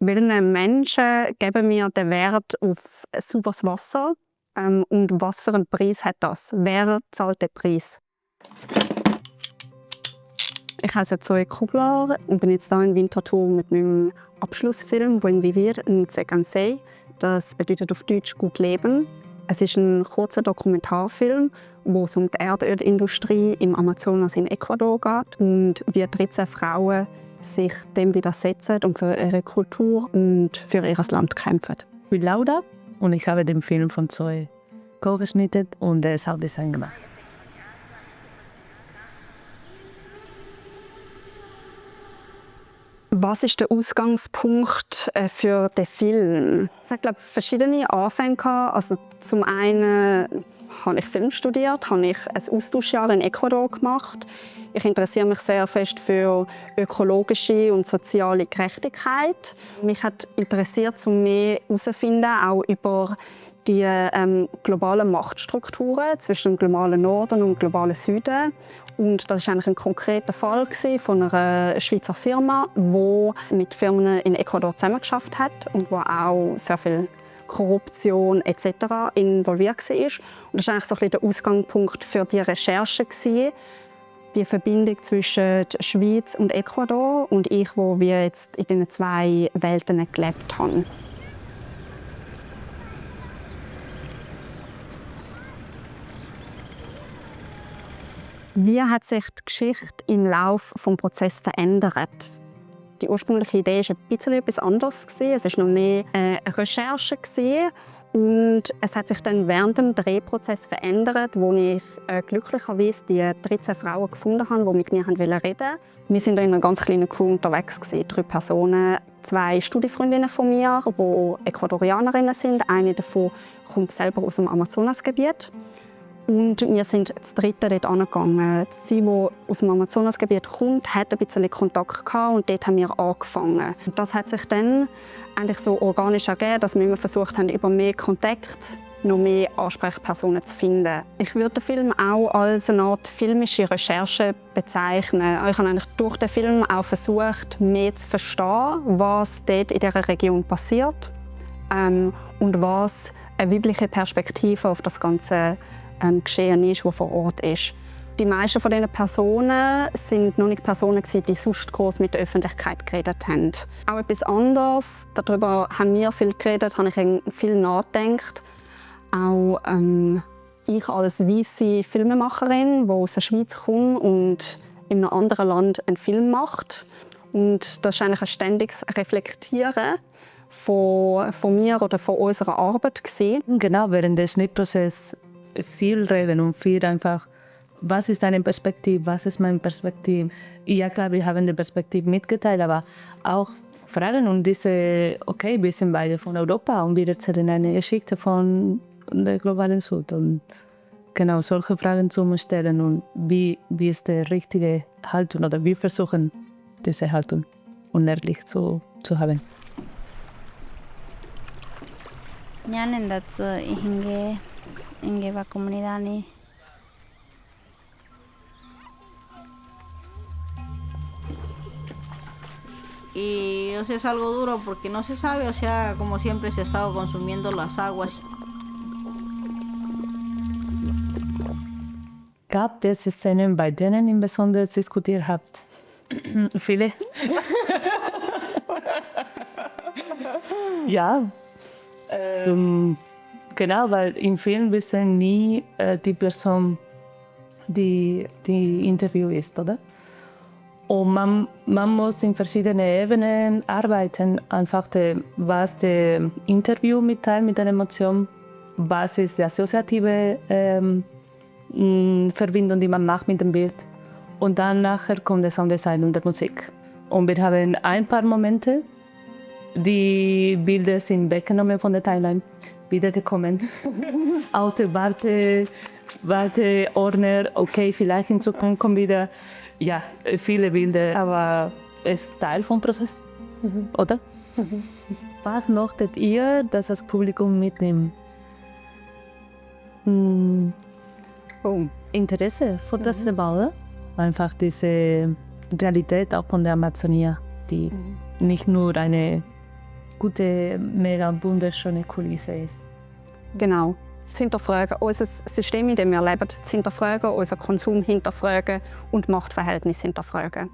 Welchen Menschen geben wir den Wert auf sauberes Wasser? Und was für einen Preis hat das? Wer zahlt den Preis? Ich heiße Zoe Kugler und bin jetzt hier in Winterthur mit meinem Abschlussfilm «Buen Vivir en Tegernsee». Das bedeutet auf Deutsch «Gut leben». Es ist ein kurzer Dokumentarfilm, wo es um die Erdölindustrie im Amazonas in Ecuador geht und wie 13 Frauen sich dem widersetzen und für ihre Kultur und für ihr Land kämpfen. Ich bin Laura und ich habe den Film von Zoe co-geschnitten und Sounddesign gemacht. Was ist der Ausgangspunkt für den Film? Es hat, glaube ich, verschiedene Anfänge gehabt. Also zum einen habe ich Film studiert, habe ich ein Austauschjahr in Ecuador gemacht. Ich interessiere mich sehr fest für ökologische und soziale Gerechtigkeit. Mich hat interessiert, um mehr herauszufinden, auch über die globalen Machtstrukturen zwischen dem globalen Norden und dem globalen Süden. Und das war eigentlich ein konkreter Fall von einer Schweizer Firma, die mit Firmen in Ecuador zusammengearbeitet hat und wo auch sehr viel Korruption etc. involviert war. Und das war eigentlich so ein bisschen der Ausgangspunkt für die Recherche, die Verbindung zwischen der Schweiz und Ecuador und ich, wo wir jetzt in diesen zwei Welten gelebt haben. Wie hat sich die Geschichte im Laufe des Prozesses verändert? Die ursprüngliche Idee war ein bisschen etwas anderes. Es war noch mehr eine Recherche. Und es hat sich dann während dem Drehprozess verändert, wo ich glücklicherweise die 13 Frauen gefunden habe, die mit mir reden wollten. Wir waren in einer ganz kleinen Crew unterwegs, 3 Personen, 2 Studienfreundinnen von mir, die Ecuadorianerinnen sind. Eine davon kommt selber aus dem Amazonasgebiet. Und wir sind das dritte dort angegangen. Sie, die aus dem Amazonasgebiet kommt, hat ein bisschen Kontakt gehabt und dort haben wir angefangen. Und das hat sich dann eigentlich so organisch ergeben, dass wir immer versucht haben, über mehr Kontakt noch mehr Ansprechpersonen zu finden. Ich würde den Film auch als eine Art filmische Recherche bezeichnen. Ich habe eigentlich durch den Film auch versucht, mehr zu verstehen, was dort in dieser Region passiert und was eine weibliche Perspektive auf das Ganze geschehen ist, das vor Ort ist. Die meisten von diesen Personen sind noch nicht Personen, die sonst gross mit der Öffentlichkeit geredet haben. Auch etwas anderes, darüber haben wir viel geredet, habe ich viel nachgedacht. Auch ich als weisse Filmemacherin, die aus der Schweiz kommt und in einem anderen Land einen Film macht. Und das ist eigentlich ein ständiges Reflektieren von mir oder von unserer Arbeit gewesen. Genau, während des Schnittprozesses viel reden und viel einfach, was ist deine Perspektive, was ist meine Perspektive. Ja klar, wir haben die Perspektive mitgeteilt, aber auch Fragen und diese, okay, wir sind beide von Europa und wir erzählen eine Geschichte von der globalen Süd. Und genau solche Fragen zu stellen und wie ist die richtige Haltung oder wir versuchen diese Haltung unehrlich zu haben. ഞാൻ എന്താ inge va comunidad y o sea, es algo duro porque no se sabe, o sea, como siempre se ha estado consumiendo las aguas. Gab es Szenen, bei denen ihr besonders diskutiert habt? Viele? Ja. Genau, weil im Film wissen nie die Person, die Interview ist, oder? Und man muss in verschiedenen Ebenen arbeiten. Einfach was das Interview mitteilt mit der Emotion, was ist die assoziative Verbindung, die man macht mit dem Bild. Und dann nachher kommt das Sounddesign und die Musik. Und wir haben ein paar Momente, die Bilder sind weggenommen von der Timeline, wiedergekommen. Alte Warteordner, okay, vielleicht in Zukunft kommen wieder viele Bilder, aber es ist Teil vom Prozess, oder? Was möchtet ihr, dass das Publikum mitnimmt? Interesse für das Thema, einfach diese Realität auch von der Amazonie, die nicht nur eine gute, mega wunderschöne Kulisse ist. Genau. Zu hinterfragen, unser System, in dem wir leben, zu hinterfragen, unseren Konsum hinterfragen und Machtverhältnisse hinterfragen.